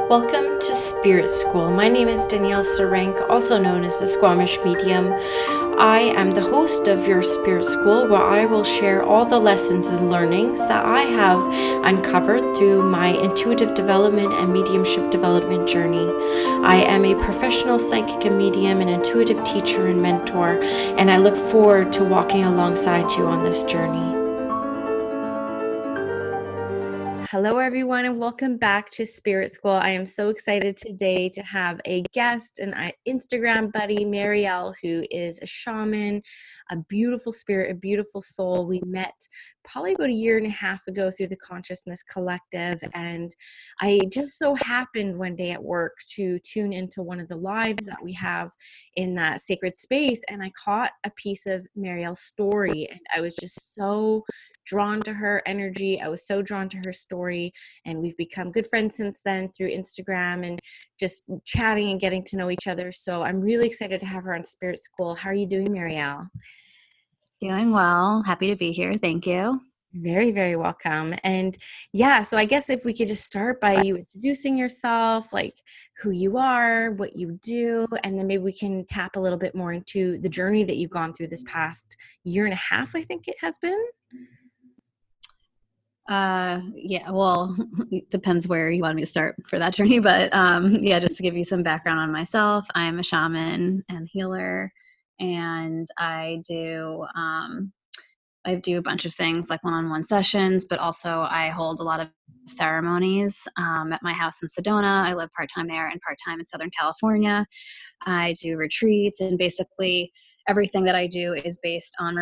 Welcome to Spirit School. My name is Danielle Sarenk, also known as the Squamish Medium. I am the host of your Spirit School, where I will share all the lessons and learnings that I have uncovered through my intuitive development and mediumship development journey. I am a professional psychic and medium, an intuitive teacher and mentor, and I look forward to walking alongside you on this journey. Hello, everyone, and welcome back to Spirit School. I am so excited today to have a guest, an Instagram buddy, Mariel, who is a shaman, a beautiful spirit, a beautiful soul. We met probably about a year and a half ago through the Consciousness Collective, and I just so happened one day at work to tune into one of the lives that we have in that sacred space, and I caught a piece of Mariel's story, and I was just so drawn to her energy. I was so drawn to her story, and we've become good friends since then through Instagram and just chatting and getting to know each other. So I'm really excited to have her on Spirit School. How are you doing, Mariel? Doing well. Happy to be here. Thank you. Very, very welcome. And yeah, so I guess if we could just start by you introducing yourself, like who you are, what you do, and then maybe we can tap a little bit more into the journey that you've gone through this past year and a half, I think it has been. Yeah, well, it depends where you want me to start for that journey. But yeah, just to give you some background on myself, I'm a shaman and healer, and I do a bunch of things like one-on-one sessions, but also I hold a lot of ceremonies at my house in Sedona. I live part-time there and part-time in Southern California. I do retreats, and basically everything that I do is based on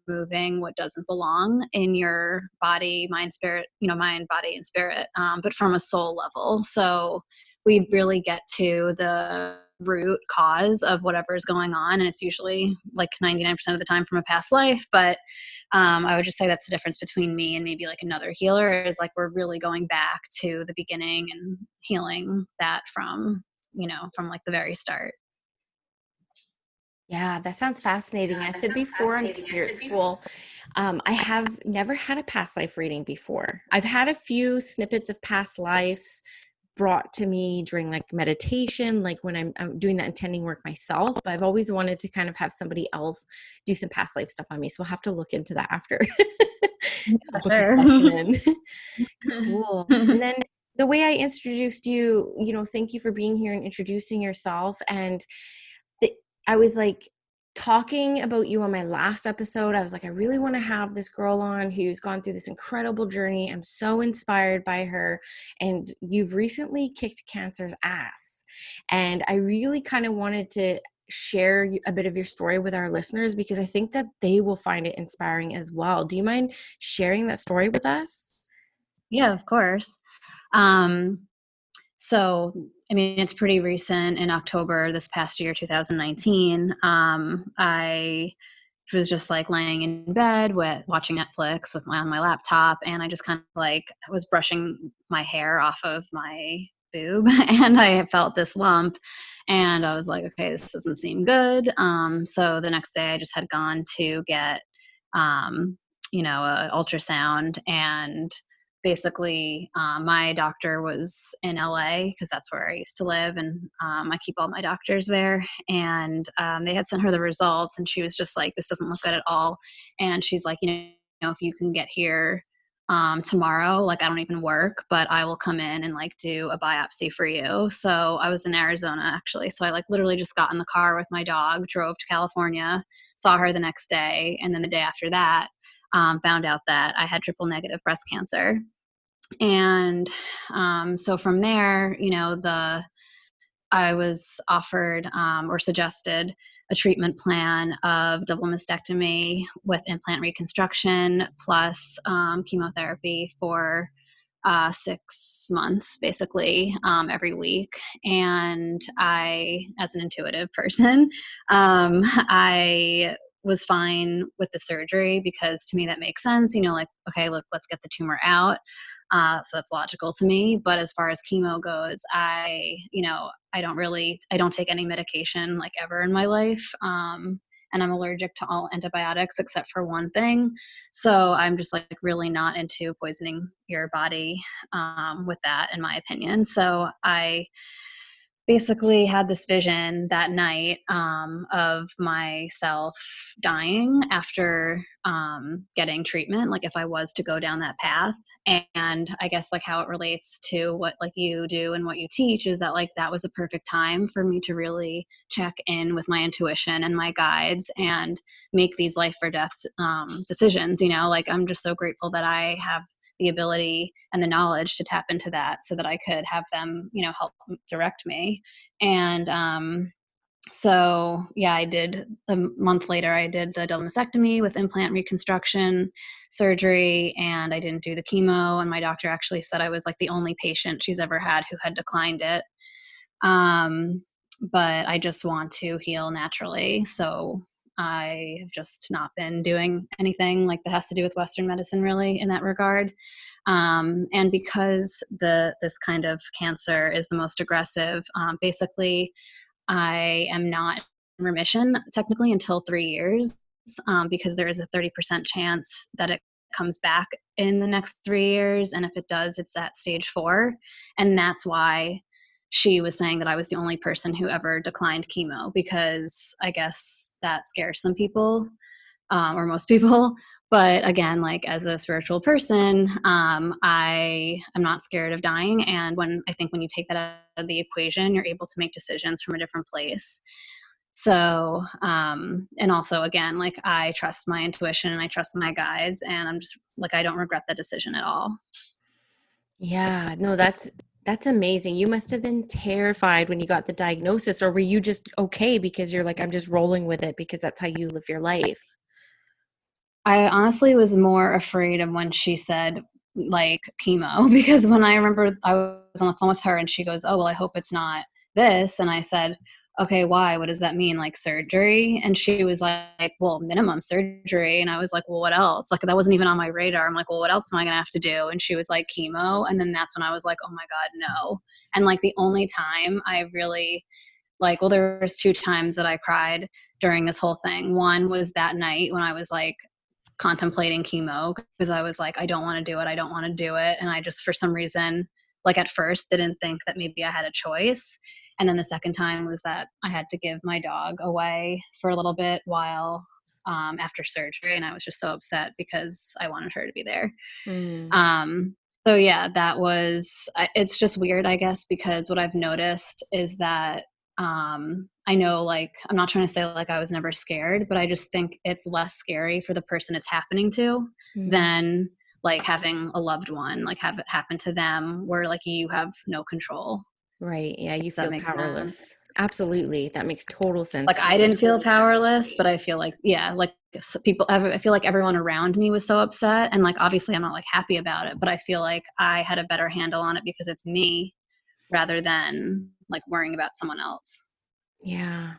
removing what doesn't belong in your body, mind, spirit, mind, body, and spirit, but from a soul level. So we really get to the root cause of whatever is going on. And it's usually like 99% of the time from a past life. But I would just say that's the difference between me and maybe like another healer, is like we're really going back to the beginning and healing that from like the very start. Yeah, that sounds fascinating. I said before on Spirit School, I have never had a past life reading before. I've had a few snippets of past lives brought to me during like meditation, like when I'm doing that intending work myself, but I've always wanted to kind of have somebody else do some past life stuff on me. So we'll have to look into that after. Yeah, Book a sure. session in. Cool. And then the way I introduced you, thank you for being here and introducing yourself. And the, I was like talking about you on my last episode. I was like, I really want to have this girl on who's gone through this incredible journey. I'm so inspired by her. And you've recently kicked cancer's ass. And I really kind of wanted to share a bit of your story with our listeners because I think that they will find it inspiring as well. Do you mind sharing that story with us? Yeah, of course. Um, so, I mean, it's pretty recent. In October this past year, 2019, I was just like laying in bed with watching Netflix on my laptop, and I just kind of like was brushing my hair off of my boob, and I felt this lump, and I was like, okay, this doesn't seem good. So the next day, I just had gone to get, um, an ultrasound, and basically my doctor was in LA because that's where I used to live, and I keep all my doctors there, and they had sent her the results, and she was just like, this doesn't look good at all. And she's like, if you can get here tomorrow, like I don't even work, but I will come in and like do a biopsy for you. So I was in Arizona actually, so I like literally just got in the car with my dog, drove to California, saw her the next day, and then the day after that found out that I had triple negative breast cancer. And so from there, I was offered or suggested a treatment plan of double mastectomy with implant reconstruction plus chemotherapy for 6 months, basically, every week. And I, as an intuitive person, I was fine with the surgery because to me that makes sense. Like, okay, look, let's get the tumor out. So that's logical to me. But as far as chemo goes, I don't take any medication like ever in my life. and I'm allergic to all antibiotics except for one thing. So I'm just like really not into poisoning your body with that, in my opinion. So I basically had this vision that night of myself dying after getting treatment, like if I was to go down that path. And I guess like how it relates to what like you do and what you teach is that like that was a perfect time for me to really check in with my intuition and my guides and make these life or death decisions. You know, like I'm just so grateful that I have the ability and the knowledge to tap into that so that I could have them, you know, help direct me. And so yeah, I did a month later, I did the double mastectomy with implant reconstruction surgery, and I didn't do the chemo. And my doctor actually said I was like the only patient she's ever had who had declined it. Um, but I just want to heal naturally. So I have just not been doing anything like that has to do with Western medicine really in that regard. And because this kind of cancer is the most aggressive, basically I am not in remission technically until 3 years, because there is a 30% chance that it comes back in the next 3 years. And if it does, it's at stage 4. And that's why she was saying that I was the only person who ever declined chemo, because I guess that scares some people, or most people. But again, like as a spiritual person, I am not scared of dying. And I think when you take that out of the equation, you're able to make decisions from a different place. So, and also again, like I trust my intuition and I trust my guides, and I'm just like, I don't regret that decision at all. Yeah, no, that's amazing. You must have been terrified when you got the diagnosis, or were you just okay because you're like, I'm just rolling with it because that's how you live your life? I honestly was more afraid of when she said like chemo because when I remember I was on the phone with her and she goes, "Oh, well, I hope it's not this." And I said, "Okay, why? What does that mean? Like surgery?" And she was like, "Well, minimum surgery." And I was like, "Well, what else?" Like that wasn't even on my radar. I'm like, "Well, what else am I going to have to do?" And she was like, "Chemo." And then that's when I was like, "Oh my God, no." And like the only time I really like, well, there was 2 times that I cried during this whole thing. One was that night when I was like contemplating chemo because I was like, I don't want to do it. I don't want to do it. And I just, for some reason, like at first didn't think that maybe I had a choice. And then the second time was that I had to give my dog away for a little bit while after surgery. And I was just so upset because I wanted her to be there. Mm, Um, so yeah, it's just weird, I guess, because what I've noticed is that I know, like, I'm not trying to say like I was never scared, but I just think it's less scary for the person it's happening to mm. than like having a loved one, like have it happen to them where like you have no control. Right. Yeah, you Does that feel make sense? powerless. Absolutely. That makes total Like sense. I didn't feel powerless, but I feel like, yeah, like I feel like everyone around me was so upset. And like, obviously I'm not like happy about it, but I feel like I had a better handle on it because it's me rather than like worrying about someone else. Yeah.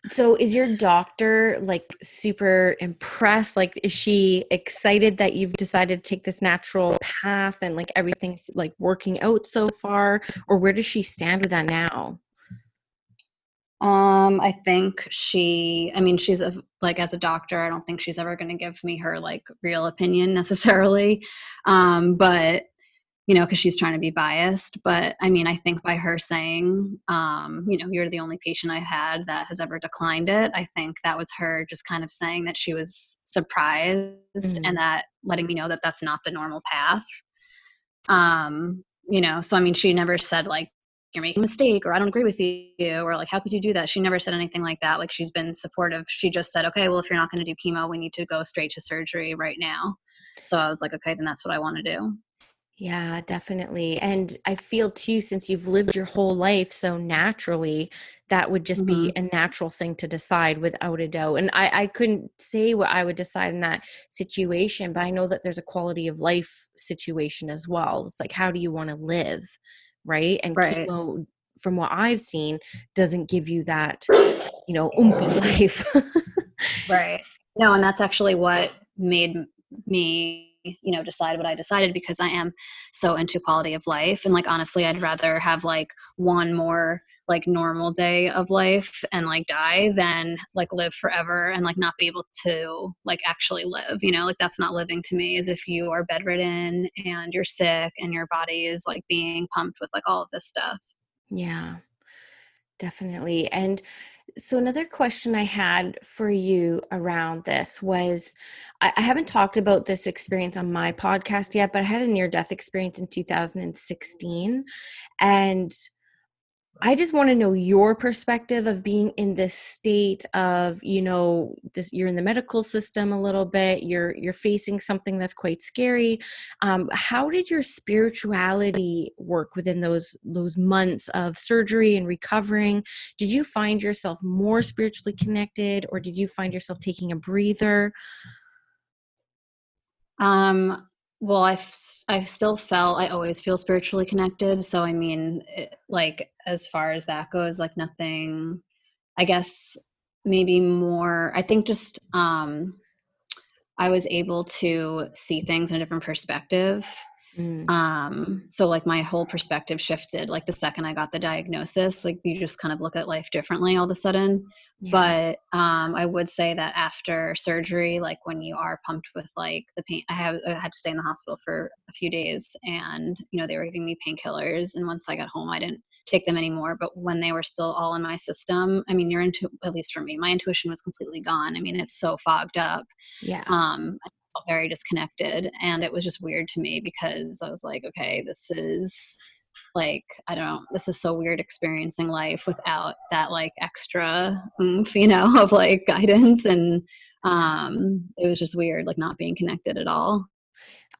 So is your doctor like super impressed? Like, is she excited that you've decided to take this natural path and like everything's like working out so far? Or where does she stand with that now? I think I mean, like as a doctor, I don't think she's ever going to give me her like real opinion necessarily. But you know, because she's trying to be biased. But I mean, I think by her saying, you know, you're the only patient I've had that has ever declined it, I think that was her just kind of saying that she was surprised and Mm. that letting me know that that's not the normal path. You know, so I mean, she never said like, you're making a mistake or I don't agree with you or like, how could you do that? She never said anything like that. Like, she's been supportive. She just said, okay, well, if you're not going to do chemo, we need to go straight to surgery right now. So I was like, okay, then that's what I want to do. Yeah, definitely. And I feel too, since you've lived your whole life so naturally, that would just be Hmm. a natural thing to decide without a doubt. And I couldn't say what I would decide in that situation, but I know that there's a quality of life situation as well. It's like, how do you want to live? Right. And Right. chemo, from what I've seen, doesn't give you that, oomph of life. Right. No, and that's actually what made me, you know, decide what I decided because I am so into quality of life. And like, honestly, I'd rather have like one more like normal day of life and like die than like live forever and like not be able to like actually live, you know, like that's not living to me. Is if you are bedridden and you're sick and your body is like being pumped with like all of this stuff. Yeah, definitely. And so another question I had for you around this was, I haven't talked about this experience on my podcast yet, but I had a near-death experience in 2016. And I just want to know your perspective of being in this state of, this, you're in the medical system a little bit, you're facing something that's quite scary. How did your spirituality work within those months of surgery and recovering? Did you find yourself more spiritually connected, or did you find yourself taking a breather? Um, well, I've still felt I always feel spiritually connected. So I mean, like as far as that goes, like nothing. I guess maybe more. I think just I was able to see things in a different perspective. Mm, So like my whole perspective shifted like the second I got the diagnosis. Like you just kind of look at life differently all of a sudden. yeah, But I would say that after surgery, like when you are pumped with like the pain, I had to stay in the hospital for a few days, and you know they were giving me painkillers. And once I got home, I didn't take them anymore. But when they were still all in my system, I mean, at least for me, my intuition was completely gone. I mean, it's so fogged up. yeah, I felt very disconnected, and it was just weird to me because I was like, okay, this is like, I don't know, this is so weird experiencing life without that like extra oomph, you know, of like guidance. And yeah. it was just weird, like not being connected at all.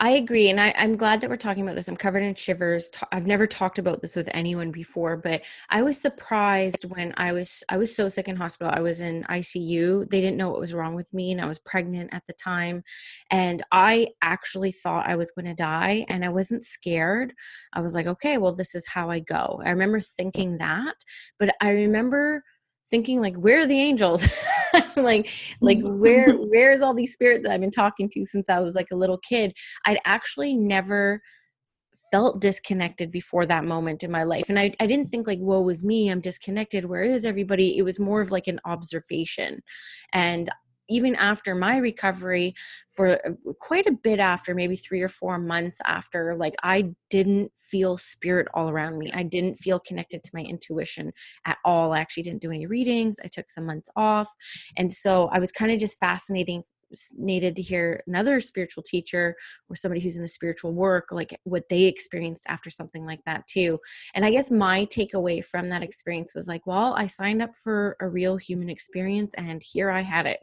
I agree. And I'm glad that we're talking about this. I'm covered in shivers. I've never talked about this with anyone before, but I was surprised when I was so sick in hospital. I was in ICU. They didn't know what was wrong with me, and I was pregnant at the time. And I actually thought I was going to die, and I wasn't scared. I was like, okay, well, this is how I go. I remember thinking that, but I remember thinking like, where are the angels? like where's all these spirits that I've been talking to since I was like a little kid? I'd actually never felt disconnected before that moment in my life. And I didn't think like, woe is me, I'm disconnected. Where is everybody? It was more of like an observation. And even after my recovery, for quite a bit after, maybe 3 or 4 months after, like I didn't feel spirit all around me. I didn't feel connected to my intuition at all. I actually didn't do any readings. I took some months off. And so I was kind of just fascinated to hear another spiritual teacher or somebody who's in the spiritual work, like what they experienced after something like that too. And I guess my takeaway from that experience was like, well, I signed up for a real human experience and here I had it.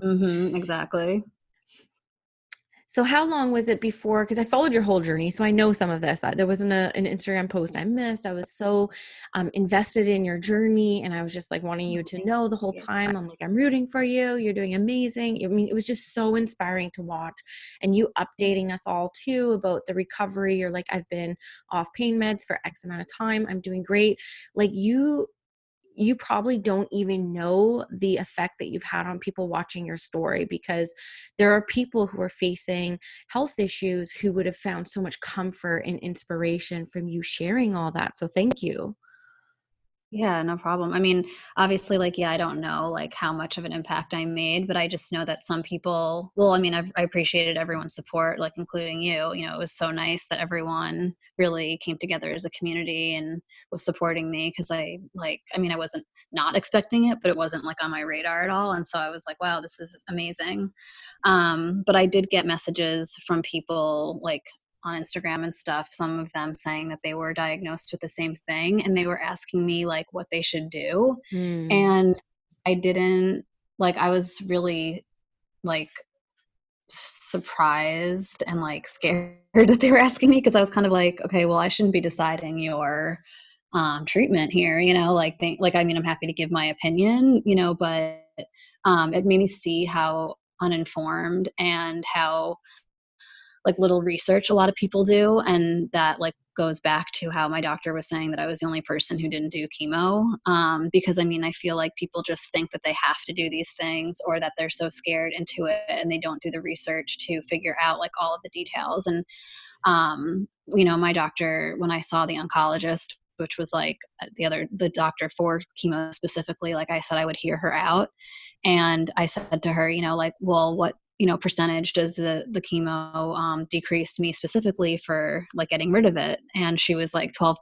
Exactly. So how long was it before? Because I followed your whole journey, so I know some of this. There wasn't an Instagram post I missed. I was so invested in your journey, and I was just like wanting you to know the whole Yeah. time. I'm like, I'm rooting for you. You're doing amazing. I mean, it was just so inspiring to watch, and you updating us all too about the recovery. You're like, I've been off pain meds for X amount of time. I'm doing great. Like you probably don't even know the effect that you've had on people watching your story, because there are people who are facing health issues who would have found so much comfort and inspiration from you sharing all that. So thank you. Yeah, no problem. I mean, obviously, like, yeah, I don't know like how much of an impact I made, but I just know that some people, well, I mean, I appreciated everyone's support, like including you. You know, it was so nice that everyone really came together as a community and was supporting me because I mean, I wasn't not expecting it, but it wasn't like on my radar at all. And so I was like, wow, this is amazing. But I did get messages from people like on Instagram and stuff, some of them saying that they were diagnosed with the same thing and they were asking me like what they should do. Mm, And I didn't like, I was really like surprised and like scared that they were asking me because I was kind of like, okay, well, I shouldn't be deciding your treatment here, you know, like, I mean, I'm happy to give my opinion, you know, but it made me see how uninformed and how like little research a lot of people do, and that like goes back to how my doctor was saying that I was the only person who didn't do chemo, because I mean I feel like people just think that they have to do these things or that they're so scared into it and they don't do the research to figure out like all of the details. And you know, my doctor, when I saw the oncologist, which was like the doctor for chemo specifically, like I said, I would hear her out. And I said to her, like, well, what, percentage does the chemo decrease me specifically for like getting rid of it? And she was like 12%.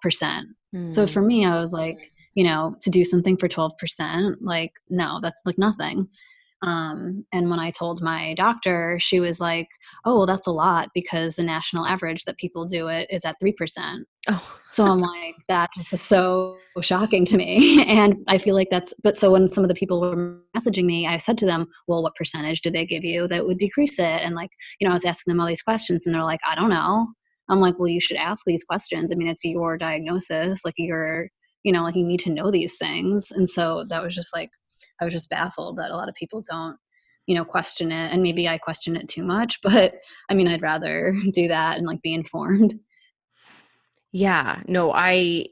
So Mm. for me, I was like, to do something for 12%, like, no, that's like nothing. And when I told my doctor, she was like, oh, well, that's a lot because the national average that people do it is at 3%. Oh, So I'm like, that just is so shocking to me. And I feel like but so when some of the people were messaging me, I said to them, well, what percentage did they give you that would decrease it? And like, I was asking them all these questions and they're like, I don't know. I'm like, well, you should ask these questions. I mean, it's your diagnosis. Like like you need to know these things. And so that was just like, I was just baffled that a lot of people don't, question it. And maybe I question it too much, but I mean, I'd rather do that and like be informed. yeah. No, I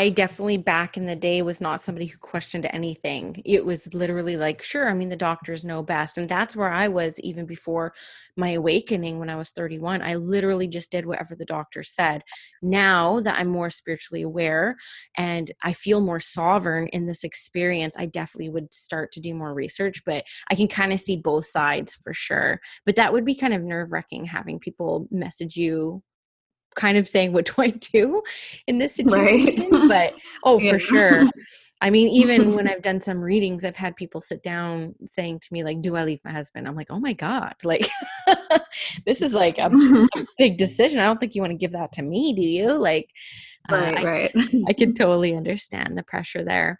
definitely back in the day was not somebody who questioned anything. It was literally like, sure, I mean, the doctors know best. And that's where I was even before my awakening when I was 31. I literally just did whatever the doctor said. Now that I'm more spiritually aware and I feel more sovereign in this experience, I definitely would start to do more research, but I can kind of see both sides for sure. But that would be kind of nerve-wracking having people message you kind of saying, what do I do in this Right. situation? But oh, Yeah. for sure. I mean, even when I've done some readings, I've had people sit down saying to me, like, do I leave my husband? I'm like, oh my God, like, this is like a big decision. I don't think you want to give that to me, do you? Like, Right, right. I could totally understand the pressure there.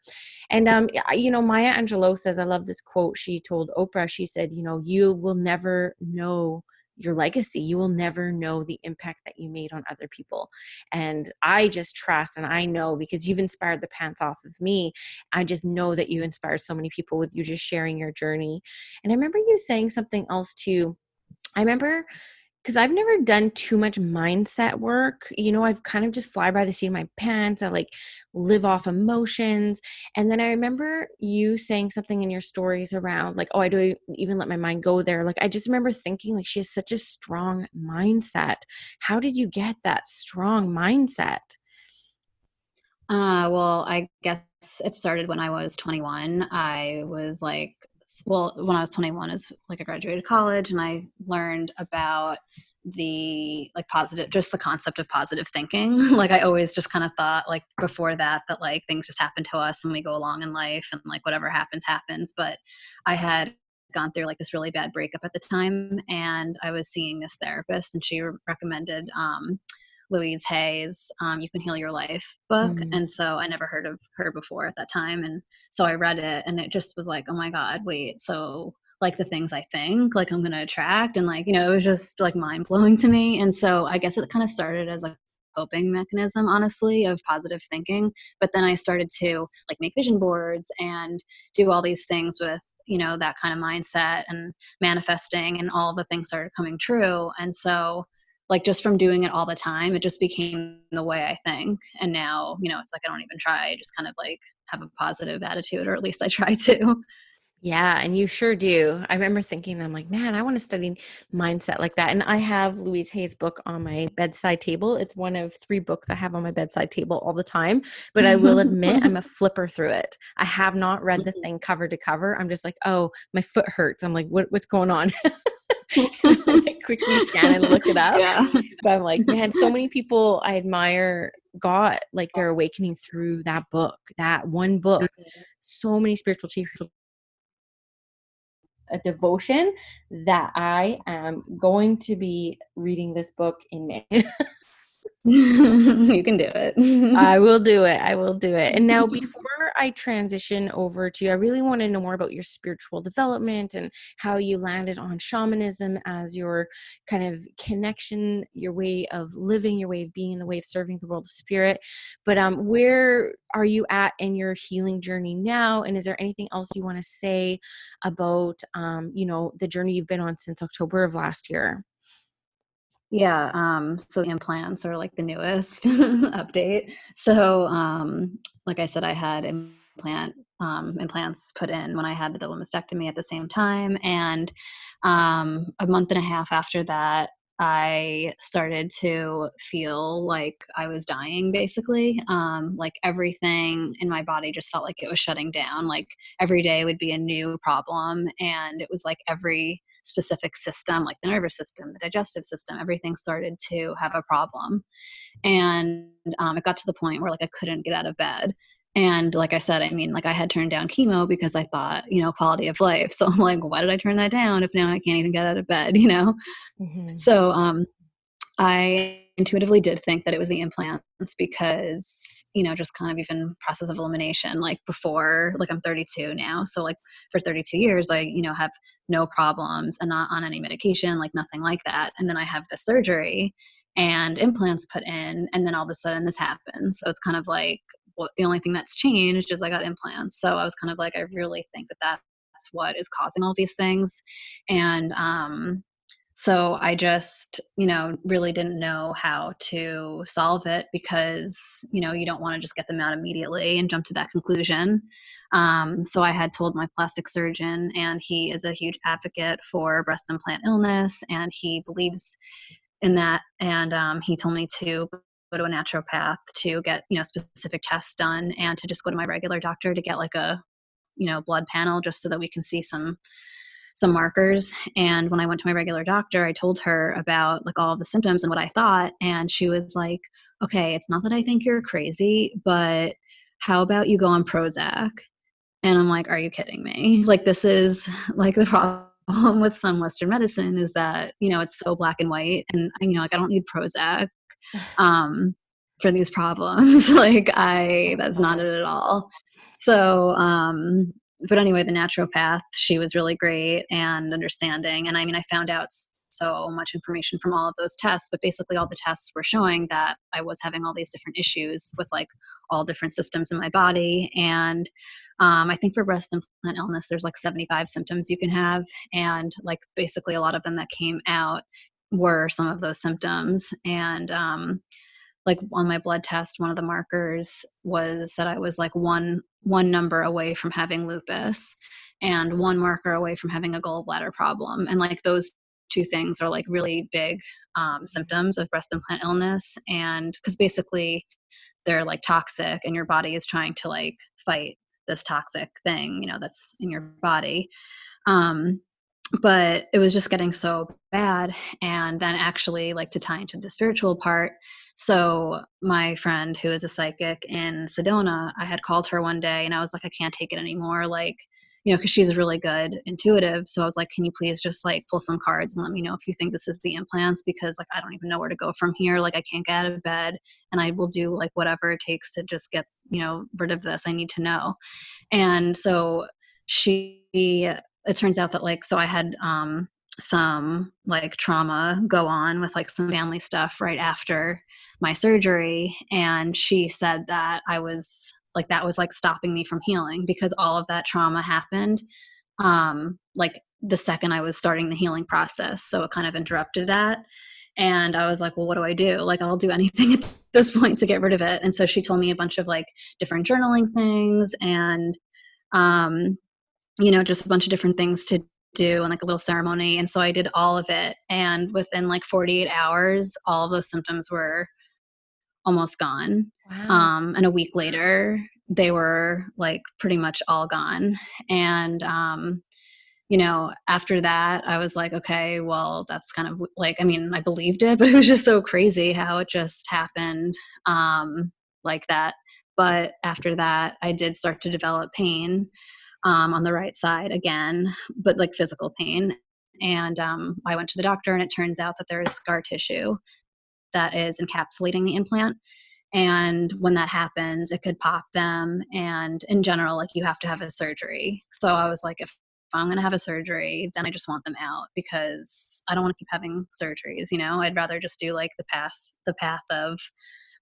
And, Maya Angelou says, I love this quote she told Oprah. She said, you will never know your legacy. You will never know the impact that you made on other people. And I just trust, and I know because you've inspired the pants off of me. I just know that you inspired so many people with you just sharing your journey. And I remember you saying something else too. I remember because I've never done too much mindset work. I've kind of just fly by the seat of my pants. I like live off emotions. And then I remember you saying something in your stories around like, oh, I don't even let my mind go there. Like, I just remember thinking like she has such a strong mindset. How did you get that strong mindset? Well, I guess it started when I was 21. I was like, well, when I was 21 is like I graduated college and I learned about the like positive, just the concept of positive thinking. Like I always just kind of thought like before that like things just happen to us and we go along in life and like whatever happens, happens. But I had gone through like this really bad breakup at the time and I was seeing this therapist and she recommended Louise Hay's You Can Heal Your Life book. Mm. And so I never heard of her before at that time. And so I read it and it just was like, oh my God, wait, so like the things I think like I'm going to attract and like, it was just like mind blowing to me. And so I guess it kind of started as a coping mechanism, honestly, of positive thinking. But then I started to like make vision boards and do all these things with, that kind of mindset and manifesting and all of the things started coming true. And so like just from doing it all the time, it just became the way I think. And now, it's like I don't even try. I just kind of like have a positive attitude, or at least I try to. Yeah, and you sure do. I remember thinking, I'm like, man, I want to study mindset like that. And I have Louise Hay's book on my bedside table. It's one of 3 books I have on my bedside table all the time. But I will admit, I'm a flipper through it. I have not read the thing cover to cover. I'm just like, oh, my foot hurts. I'm like, what's going on? I quickly scan and look it up. Yeah. But I'm like, man, so many people I admire got like their awakening through that book, that one book. So many spiritual teachers, a devotion that I am going to be reading this book in May. You can do it. I will do it. I will do it. And now, before I transition over to you, I really want to know more about your spiritual development and how you landed on shamanism as your kind of connection, your way of living, your way of being, the way of serving the world of spirit. But where are you at in your healing journey now? And is there anything else you want to say about, the journey you've been on since October of last year? Yeah, so the implants are like the newest update. So, like I said, I had implants put in when I had the double mastectomy at the same time, and a month and a half after that, I started to feel like I was dying, basically. Like everything in my body just felt like it was shutting down. Like every day would be a new problem. And it was like every specific system, like the nervous system, the digestive system, everything started to have a problem. And it got to the point where like I couldn't get out of bed. And like I said, I mean, like I had turned down chemo because I thought, quality of life. So I'm like, why did I turn that down if now I can't even get out of bed, Mhm. So I intuitively did think that it was the implants because, just kind of even process of elimination, like before, like I'm 32 now. So like for 32 years, I, have no problems and not on any medication, like nothing like that. And then I have the surgery and implants put in, and then all of a sudden this happens. So it's kind of like, well, the only thing that's changed is I got implants. So I was kind of like, I really think that that's what is causing all these things. And, so I just, really didn't know how to solve it because, you don't want to just get them out immediately and jump to that conclusion. So I had told my plastic surgeon, and he is a huge advocate for breast implant illness, and he believes in that. And he told me to go to a naturopath to get, specific tests done, and to just go to my regular doctor to get like a, blood panel just so that we can see some markers. And when I went to my regular doctor, I told her about like all of the symptoms and what I thought. And she was like, okay, it's not that I think you're crazy, but how about you go on Prozac? And I'm like, are you kidding me? Like, this is like the problem with some Western medicine is that, it's so black and white. And, like, I don't need Prozac um, for these problems. Like, that's not Wow. it at all. So, but anyway, the naturopath, she was really great and understanding. And I mean, I found out so much information from all of those tests, but basically all the tests were showing that I was having all these different issues with like all different systems in my body. And I think for breast implant illness, there's like 75 symptoms you can have. And like basically a lot of them that came out were some of those symptoms. And like on my blood test, one of the markers was that I was like one number away from having lupus and one marker away from having a gallbladder problem. And like those two things are like really big symptoms of breast implant illness. And because basically they're like toxic and your body is trying to like fight this toxic thing, that's in your body. Um, but it was just getting so bad. And then actually like to tie into the spiritual part, so my friend who is a psychic in Sedona, I had called her one day and I was like, I can't take it anymore, like, because she's really good intuitive. So I was like, can you please just like pull some cards and let me know if you think this is the implants, because like I don't even know where to go from here, like I can't get out of bed, and I will do like whatever it takes to just get rid of this. I need to know. And so she, it turns out that like, so I had some like trauma go on with like some family stuff right after my surgery. And she said that I was like, that was like stopping me from healing because all of that trauma happened like the second I was starting the healing process. So it kind of interrupted that. And I was like, well, what do I do? Like, I'll do anything at this point to get rid of it. And so she told me a bunch of like different journaling things and um, just a bunch of different things to do and like a little ceremony. And so I did all of it. And within like 48 hours, all of those symptoms were almost gone. Wow. And a week later, they were like pretty much all gone. And, after that, I was like, okay, well, that's kind of like, I mean, I believed it, but it was just so crazy how it just happened like that. But after that, I did start to develop pain on the right side again, but like physical pain. And I went to the doctor, and it turns out that there is scar tissue that is encapsulating the implant. And when that happens, it could pop them. And in general, like you have to have a surgery. So I was like, if I'm going to have a surgery, then I just want them out because I don't want to keep having surgeries. I'd rather just do like the path of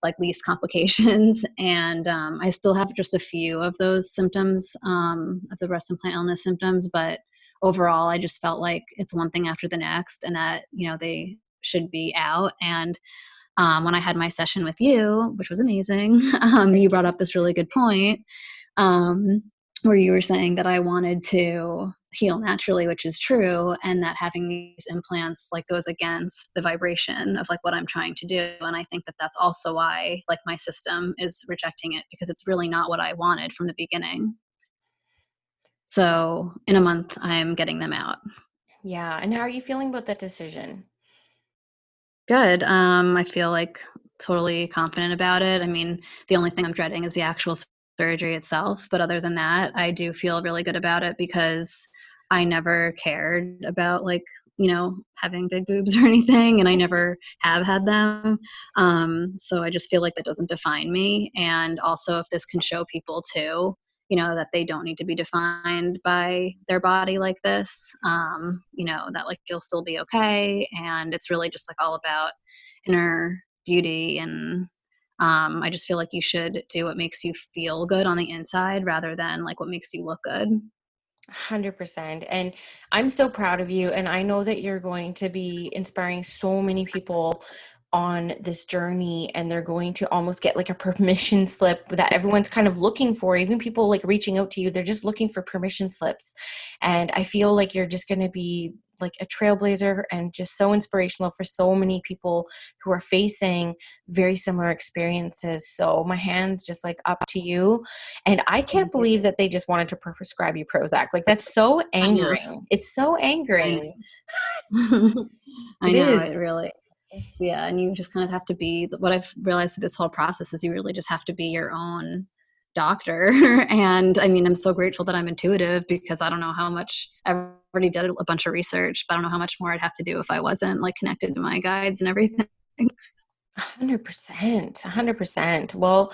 like least complications. And I still have just a few of those symptoms of the breast implant illness symptoms, but overall, I just felt like it's one thing after the next, and that they should be out. And when I had my session with you, which was amazing, you brought up this really good point where you were saying that I wanted to heal naturally, which is true, and that having these implants like goes against the vibration of like what I'm trying to do. And I think that that's also why like my system is rejecting it, because it's really not what I wanted from the beginning. So in a month I'm getting them out. Yeah. And how are you feeling about that decision? Good. I feel like totally confident about it. I mean, the only thing I'm dreading is the actual surgery itself. But other than that, I do feel really good about it because I never cared about like, having big boobs or anything, and I never have had them. So I just feel like that doesn't define me. And also, if this can show people too, that they don't need to be defined by their body like this, that like you'll still be okay. And it's really just like all about inner beauty. And I just feel like you should do what makes you feel good on the inside rather than like what makes you look good. 100%. And I'm so proud of you. And I know that you're going to be inspiring so many people on this journey, and they're going to almost get like a permission slip that everyone's kind of looking for. Even people like reaching out to you, they're just looking for permission slips. And I feel like you're just going to be like a trailblazer and just so inspirational for so many people who are facing very similar experiences. So my hands just like up to you. And I can't Thank you. believe that they just wanted to prescribe you Prozac. Like that's so I know. angering. It's so I angering. know. I It know it is. really yeah, and you just kind of have to be what I've realized through this whole process is you really just have to be your own doctor. And I mean, I'm so grateful that I'm intuitive because I don't know how much I've already did a bunch of research, but I don't know how much more I'd have to do if I wasn't like connected to my guides and everything. 100%. 100%. Well,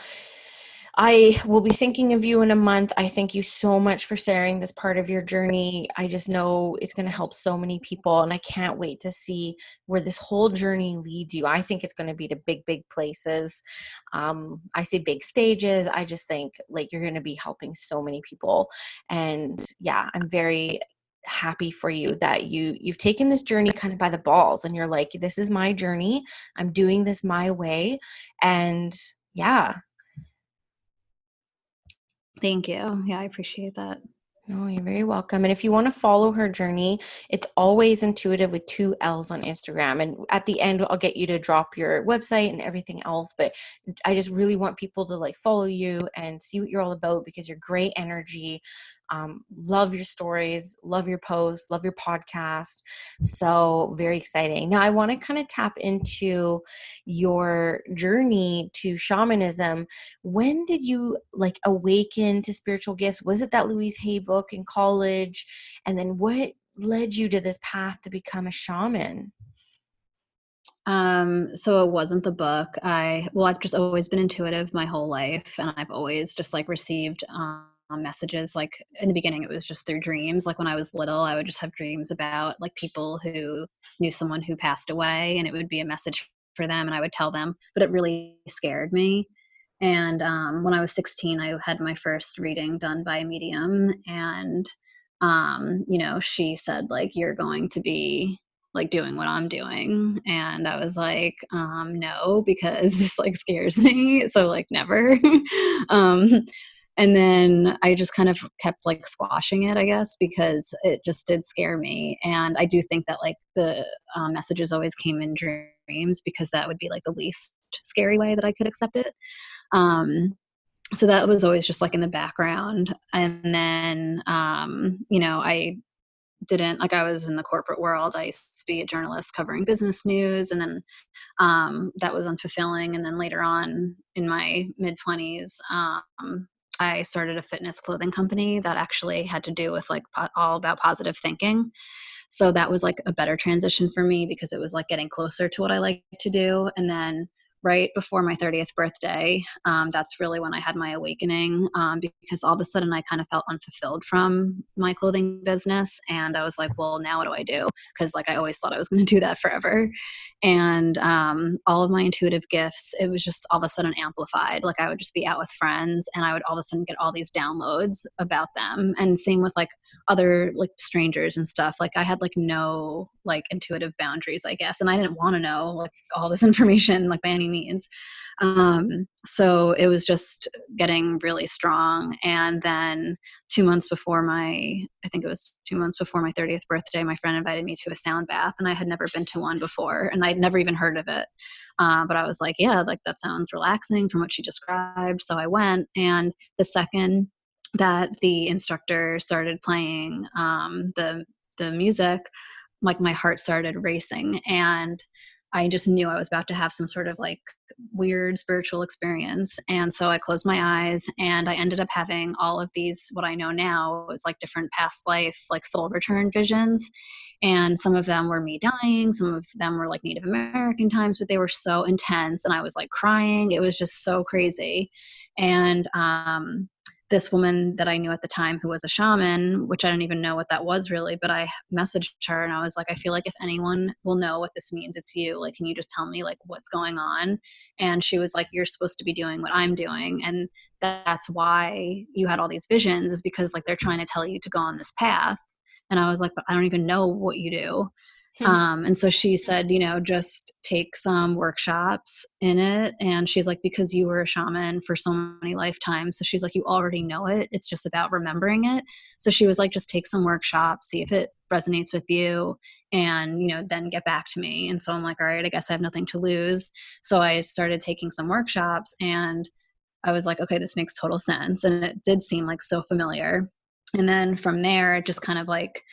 I will be thinking of you in a month. I thank you so much for sharing this part of your journey. I just know it's going to help so many people, and I can't wait to see where this whole journey leads you. I think it's going to be to big, big places. I see big stages. I just think like you're going to be helping so many people. And yeah, I'm very happy for you that you've taken this journey kind of by the balls, and you're like, this is my journey. I'm doing this my way. And yeah. Thank you. Yeah, I appreciate that. No, you're very welcome. And if you want to follow her journey, it's always intuitive with 2 L's on Instagram. And at the end, I'll get you to drop your website and everything else. But I just really want people to like follow you and see what you're all about because you're great energy. Love your stories, love your posts, love your podcast. So very exciting. Now I want to kind of tap into your journey to shamanism. When did you like awaken to spiritual gifts? Was it that Louise Hay book in college? And then what led you to this path to become a shaman? So it wasn't the book. I've just always been intuitive my whole life, and I've always just like received messages. Like in the beginning, it was just through dreams. Like when I was little, I would just have dreams about like people who knew someone who passed away, and it would be a message for them, and I would tell them. But it really scared me. And when I was 16, I had my first reading done by a medium, and she said like, "You're going to be like doing what I'm doing." And I was like, no, because this like scares me. So like never. um, and then I just kind of kept like squashing it, I guess, because it just did scare me. And I do think that like the messages always came in dreams because that would be like the least scary way that I could accept it. Um, so that was always just like in the background. And then, I didn't like I was in the corporate world. I used to be a journalist covering business news, and then that was unfulfilling. And then later on in my mid 20s, I started a fitness clothing company that actually had to do with like all about positive thinking. So that was like a better transition for me because it was like getting closer to what I like to do. And then right before my 30th birthday, that's really when I had my awakening, because all of a sudden I kind of felt unfulfilled from my clothing business. And I was like, well, now what do I do? Because like I always thought I was going to do that forever. And all of my intuitive gifts, it was just all of a sudden amplified. Like I would just be out with friends and I would all of a sudden get all these downloads about them. And same with like other like strangers and stuff. Like I had no like intuitive boundaries, I guess. And I didn't want to know like all this information like by any means. So it was just getting really strong. And then 2 months before I think it was 2 months before my 30th birthday, my friend invited me to a sound bath, and I had never been to one before, and I'd never even heard of it. But I was like, yeah, like that sounds relaxing from what she described. So I went, and the second that the instructor started playing the music, like my heart started racing, and I just knew I was about to have some sort of like weird spiritual experience. And so I closed my eyes, and I ended up having all of these, what I know now is like different past life, like soul return visions. And some of them were me dying, some of them were like Native American times, but they were so intense. And I was like crying. It was just so crazy. And this woman that I knew at the time who was a shaman, which I don't even know what that was really, but I messaged her and I was like, I feel like if anyone will know what this means, it's you. Like, can you just tell me like what's going on? And she was like, you're supposed to be doing what I'm doing. And that's why you had all these visions, is because like they're trying to tell you to go on this path. And I was like, but I don't even know what you do. And so she said, just take some workshops in it. And she's like, because you were a shaman for so many lifetimes. So she's like, you already know it. It's just about remembering it. So she was like, just take some workshops, see if it resonates with you, and, then get back to me. And so I'm like, all right, I guess I have nothing to lose. So I started taking some workshops, and I was like, okay, this makes total sense. And it did seem like so familiar. And then from there, it just kind of like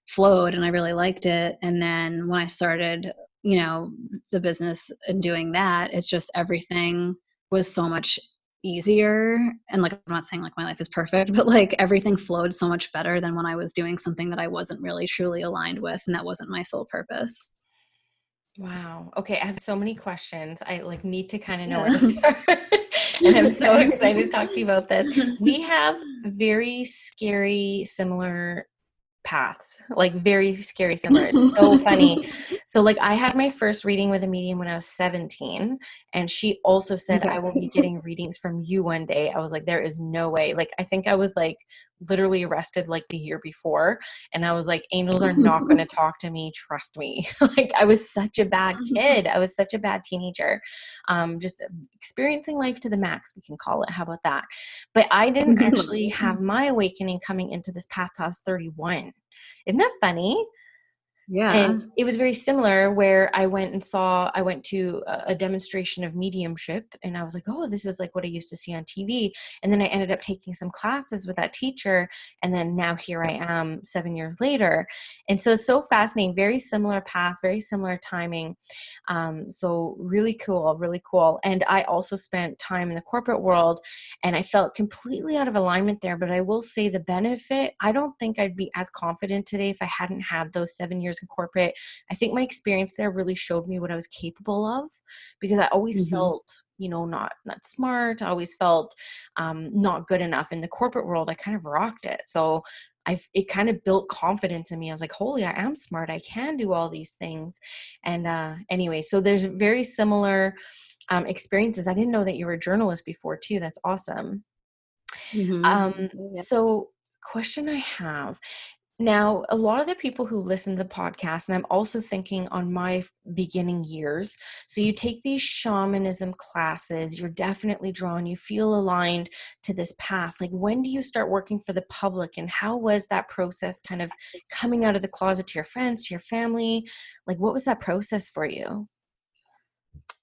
flowed, and I really liked it. And then when I started, the business and doing that, it's just everything was so much easier. And like, I'm not saying like my life is perfect, but like everything flowed so much better than when I was doing something that I wasn't really truly aligned with, and that wasn't my sole purpose. Wow. Okay, I have so many questions. I like need to kind of know where Yeah. to start. And I'm so Okay. excited to talk to you about this. We have very scary similar paths, like very scary similar. It's so funny. So like I had my first reading with a medium when I was 17, and she also said Okay. I will be getting readings from you one day. I was like, there is no way. Like I think I was like literally arrested like the year before, and I was like, angels are not going to talk to me, trust me. Like I was such a bad kid. I was such a bad teenager. Just experiencing life to the max, we can call it. How about that? But I didn't actually have my awakening coming into this path till I was 31. Isn't that funny? Yeah. And it was very similar where I went to a demonstration of mediumship, and I was like, oh, this is like what I used to see on TV. And then I ended up taking some classes with that teacher. And then now here I am 7 years later. And so it's so fascinating, very similar paths, very similar timing. So really cool, really cool. And I also spent time in the corporate world, and I felt completely out of alignment there. But I will say the benefit, I don't think I'd be as confident today if I hadn't had those 7 years in corporate. I think my experience there really showed me what I was capable of, because I always Mm-hmm. felt, not smart. I always felt not good enough in the corporate world. I kind of rocked it. So it kind of built confidence in me. I was like, holy, I am smart. I can do all these things. And anyway, so there's very similar experiences. I didn't know that you were a journalist before too. That's awesome. Mm-hmm. Um, Yeah. so question I have now, a lot of the people who listen to the podcast, and I'm also thinking on my beginning years, so you take these shamanism classes, you're definitely drawn, you feel aligned to this path. Like, when do you start working for the public, and how was that process kind of coming out of the closet to your friends, to your family? Like, what was that process for you?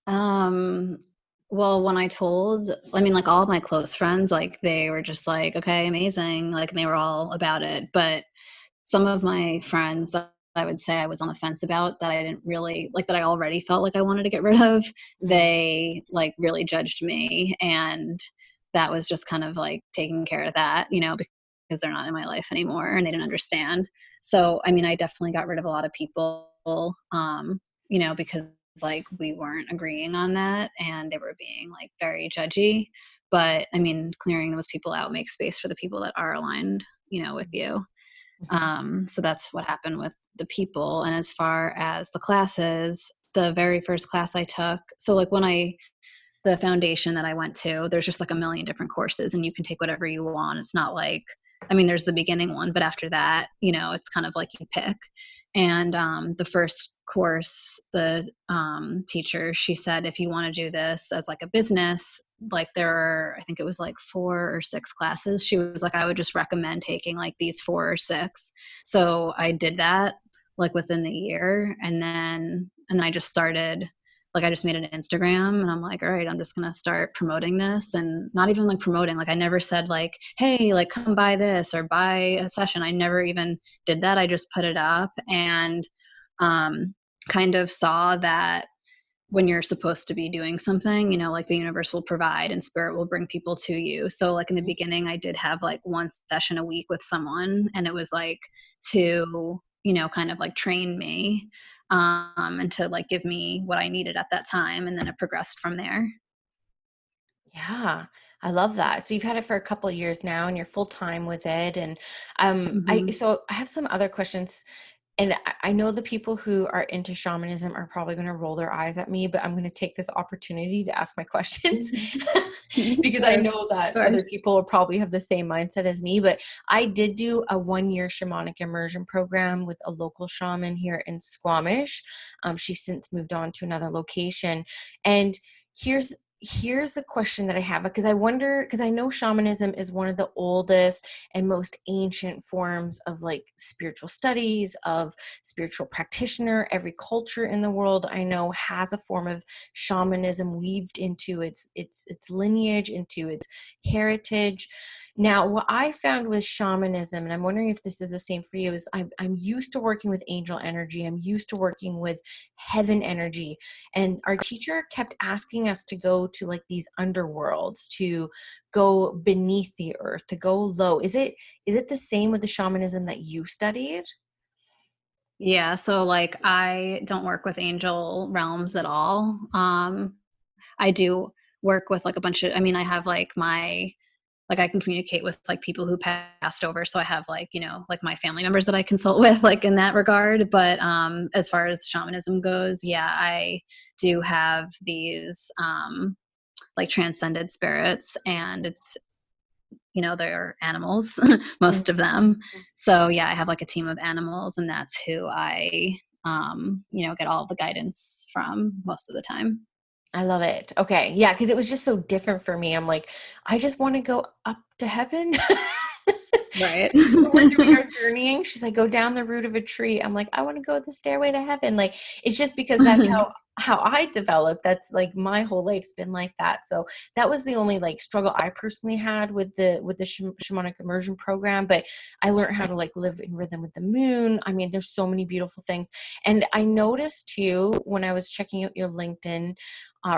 Um, well, when I mean, like all of my close friends, like they were just like, okay, amazing. Like, and they were all about it. But some of my friends that I would say I was on the fence about, that I didn't really like, that I already felt like I wanted to get rid of, Mm, they like really judged me. And that was just kind of like taking care of that, because they're not in my life anymore and they didn't understand. So, I mean, I definitely got rid of a lot of people, because like we weren't agreeing on that and they were being like very judgy. But I mean, clearing those people out makes space for the people that are aligned, with you. mhm, So that's what happened with the people. And as far as the classes, the very first class I took, so like the foundation that I went to, there's just like a million different courses and you can take whatever you want. It's not like, I mean, there's the beginning one, but after that, it's kind of like you pick. And the first course, the teacher, she said, if you want to do this as like a business, like there are, I think it was like 4 or 6 classes. She was like, I would just recommend taking like these 4 or 6. So I did that like within the year. And then I just started, like I just made an Instagram and I'm like, all right, I'm just going to start promoting this, and not even like promoting. Like I never said like, hey, like come buy this or buy a session. I never even did that. I just put it up and um, kind of saw that when you're supposed to be doing something, like the universe will provide and spirit will bring people to you. So like in the beginning, I did have like one session a week with someone, and it was like to, kind of like train me and to like give me what I needed at that time. And then it progressed from there. Yeah, I love that. So you've had it for a couple of years now and you're full time with it. And Mm-hmm. I have some other questions. And I know the people who are into shamanism are probably going to roll their eyes at me, but I'm going to take this opportunity to ask my questions because I Sure. Of know that course. other people will probably have the same mindset as me. But I did do a 1 year shamanic immersion program with a local shaman here in Squamish. She's since moved on to another location. And here's here's the question that I have, because I wonder, because I know shamanism is one of the oldest and most ancient forms of like spiritual studies, of spiritual practitioner. Every culture in the world I know has a form of shamanism weaved into its lineage, into its heritage. Now, what I found with shamanism, and I'm wondering if this is the same for you, is I'm used to working with angel energy. I'm used to working with heaven energy. And our teacher kept asking us to go to like these underworlds, to go beneath the earth, to go low. Is it the same with the shamanism that you studied? Yeah, so like I don't work with angel realms at all. I do work with like a bunch of, I mean, I have like like I can communicate with like people who passed over. So I have like, like my family members that I consult with like in that regard. But as far as shamanism goes, yeah, I do have these like transcended spirits, and they're animals, most of them. So yeah, I have like a team of animals, and that's who I get all the guidance from most of the time. I love it. Okay. Yeah, because it was just so different for me. I'm like, I just want to go up to heaven. Right. When we're doing our journeying, she's like, go down the root of a tree. I'm like, I want to go the stairway to heaven. Like, it's just because that's how I developed. That's like my whole life's been like that. So that was the only like struggle I personally had with the shamanic immersion program. But I learned how to like live in rhythm with the moon. I mean, there's so many beautiful things. And I noticed too when I was checking out your LinkedIn,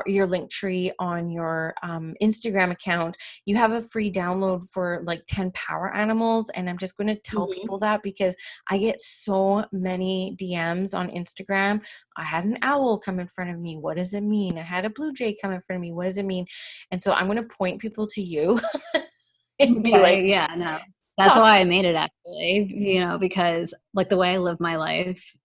your link tree on your Instagram account, you have a free download for like 10 power animals. And I'm just going to tell Mhm. people that because I get so many DMs on Instagram. I had an owl come in front of me. What does it mean? I had a blue jay come in front of me. What does it mean? And so I'm going to point people to you and be like, Okay, yeah, no. That's talk. why I made it actually, because like the way I live my life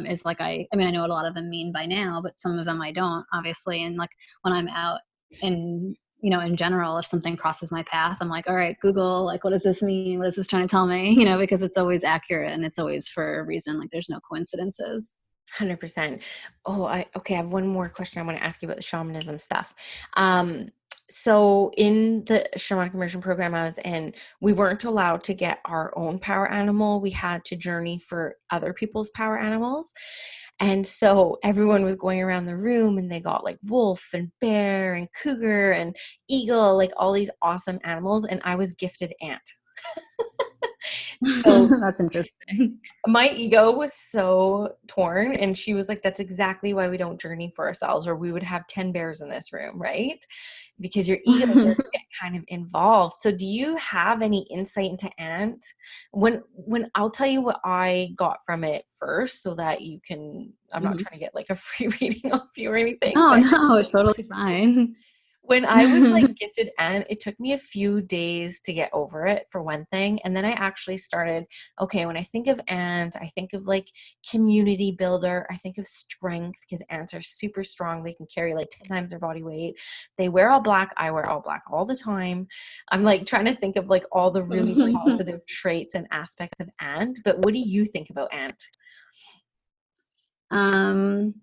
is like I mean I know what a lot of them mean by now, but some of them I don't, obviously. And like when I'm out in in general, if something crosses my path, I'm like, all right, Google, like what does this mean? What is this trying to tell me? Because it's always accurate and it's always for a reason. Like there's no coincidences. 100%. Oh, okay. I have one more question I want to ask you about the shamanism stuff. Um, so in the shamanic immersion program I was in, we weren't allowed to get our own power animal. We had to journey for other people's power animals. And so everyone was going around the room and they got like wolf and bear and cougar and eagle, like all these awesome animals. And I was gifted ant. So That's interesting. my ego was so torn, and she was like, that's exactly why we don't journey for ourselves, or we would have 10 bears in this room, right? Because your ego does get kind of involved. So do you have any insight into ant? When I'll tell you what I got from it first, so that you can, I'm not Mhm. trying to get like a free reading off you or anything, No, but no, it's totally fine. when I was like gifted and it took me a few days to get over it, for one thing. And then I actually started, okay, when I think of ant, I think of like community builder. I think of strength because ants are super strong. They can carry like 10 times their body weight. They wear all black. I wear all black all the time. I'm like trying to think of like all the really positive traits and aspects of ant. But what do you think about ant? Um,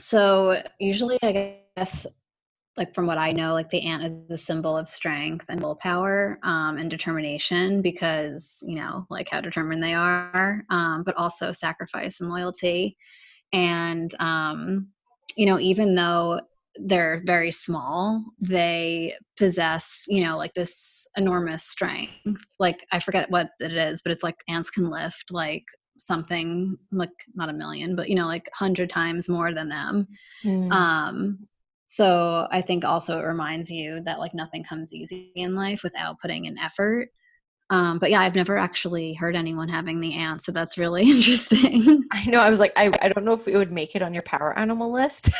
so usually, I guess, like from what I know, like the ant is the symbol of strength and willpower, and determination because, like how determined they are, but also sacrifice and loyalty. And, even though they're very small, they possess, like this enormous strength. Like, I forget what it is, but it's like ants can lift like something like not a million, but, like 100 times more than them. Mm. Um, so I think also it reminds you that like nothing comes easy in life without putting in effort. But yeah, I've never actually heard anyone having the ant, so that's really interesting. I know. I was like, I don't know if it would make it on your power animal list.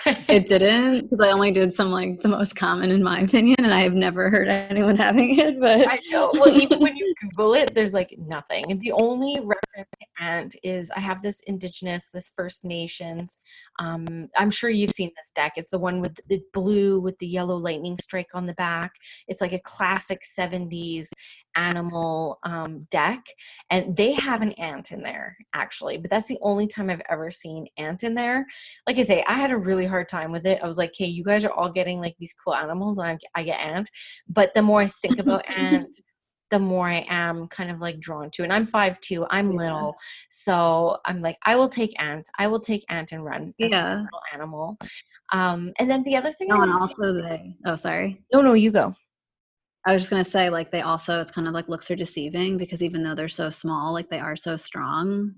It didn't, because I only did some like the most common in my opinion, and I have never heard anyone having it, but I know. Well, even when you Google it, there's like nothing. The only reference to ant is I have this indigenous, this First Nations. I'm sure you've seen this deck. It's the one with the blue with the yellow lightning strike on the back. It's like a classic 70s animal deck. And they have an ant in there, actually. But that's the only time I've ever seen ant in there. Like I say, I had a really hard time with it. I was like, hey, you guys are all getting like these cool animals, and I get ant. But the more I think about ant, the more I am kind of like drawn to. And I'm 5'2", I'm yeah. little. So I'm like, I will take ant. I will take ant and run as my Yeah. little animal. And then the other thing I Oh, and wanted also sorry. no, no, you go. I was just gonna say, like, they also it's kind of like looks are deceiving because even though they're so small, like they are so strong,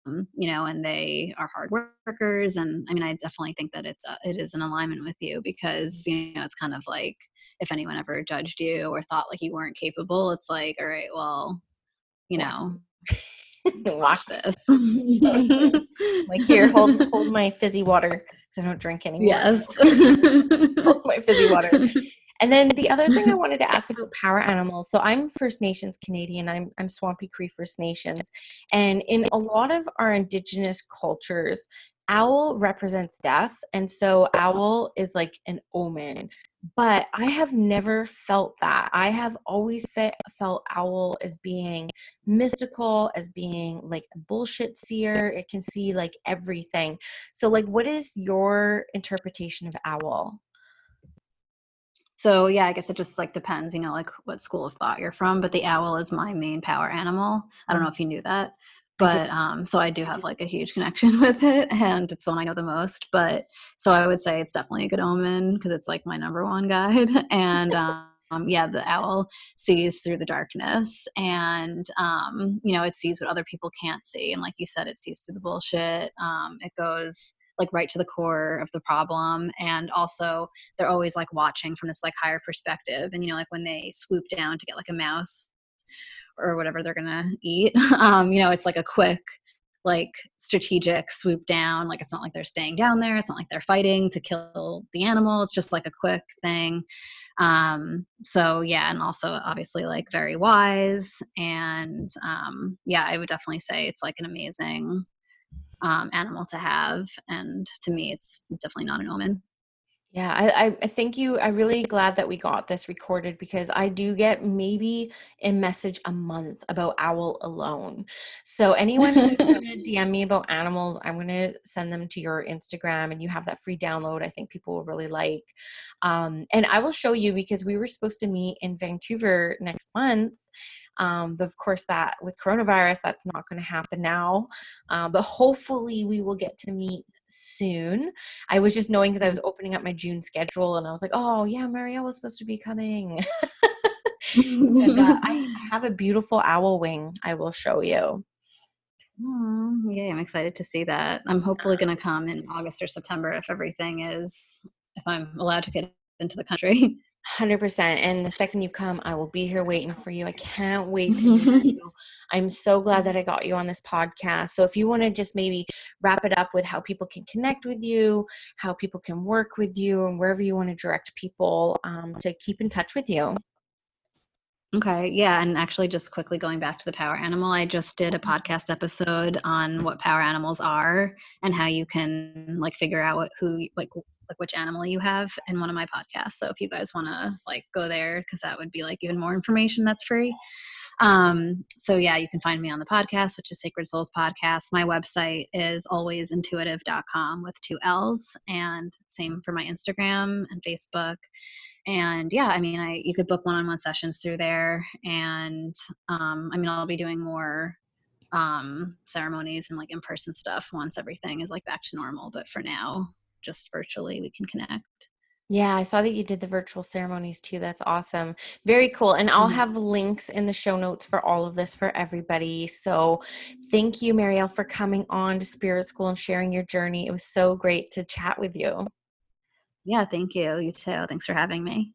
and they are hard workers. And I mean, I definitely think that it is in alignment with you because it's kind of like if anyone ever judged you or thought like you weren't capable, it's like, all right, well, you Watch. know, Watch. watch this. So true. Like here, hold my fizzy water because I don't drink anymore. Yes. Hold my fizzy water. And then the other thing I wanted to ask about power animals. So I'm First Nations Canadian. I'm Swampy Cree First Nations. And in a lot of our indigenous cultures, owl represents death. And so owl is like an omen. But I have never felt that. I have always felt owl as being mystical, as being like a bullshit seer. It can see like everything. So like what is your interpretation of owl? So yeah, I guess it just like depends, like what school of thought you're from. But the owl is my main power animal. I don't know if you knew that, I did. but so I do have like a huge connection with it, and it's the one I know the most. But so I would say it's definitely a good omen because it's like my number one guide. And yeah, the owl sees through the darkness, and it sees what other people can't see. And like you said, it sees through the bullshit. It goes like right to the core of the problem, and also they're always like watching from this like higher perspective. And like when they swoop down to get like a mouse or whatever they're gonna eat, it's like a quick like strategic swoop down. Like it's not like they're staying down there, it's not like they're fighting to kill the animal, it's just like a quick thing. So yeah, and also obviously like very wise. And yeah, I would definitely say it's like an amazing animal to have. And to me, it's definitely not an omen. Yeah, I thank you. I'm really glad that we got this recorded because I do get maybe a message a month about owl alone. So anyone who's gonna DM me about animals, I'm gonna send them to your Instagram and you have that free download. I think people will really like. And I will show you because we were supposed to meet in Vancouver next month. But of course that with coronavirus, that's not going to happen now. But hopefully we will get to meet soon. I was just knowing because I was opening up my June schedule and I was like, oh yeah, Marielle was supposed to be coming. And I have a beautiful owl wing I will show you. Oh, yeah, I'm excited to see that. I'm hopefully going to come in August or September if I'm allowed to get into the country. 100%. And the second you come, I will be here waiting for you. I can't wait to meet you. I'm so glad that I got you on this podcast. So if you want to just maybe wrap it up with how people can connect with you, how people can work with you, and wherever you want to direct people to keep in touch with you. Okay, yeah, and actually just quickly going back to the power animal, I just did a podcast episode on what power animals are and how you can like figure out like which animal you have in one of my podcasts. So if you guys want to like go there, because that would be like even more information that's free. So yeah, you can find me on the podcast, which is Sacred Souls Podcast. My website is alwaysintuitive.com with 2 L's, and same for my Instagram and Facebook. And yeah, I mean, you could book one-on-one sessions through there. And I mean, I'll be doing more ceremonies and like in-person stuff once everything is like back to normal. But for now, just virtually, we can connect. Yeah, I saw that you did the virtual ceremonies too. That's awesome. Very cool. And I'll Mhm. have links in the show notes for all of this for everybody. So thank you, Mariel, for coming on to Spirit School and sharing your journey. It was so great to chat with you. Yeah, thank you. You too. Thanks for having me.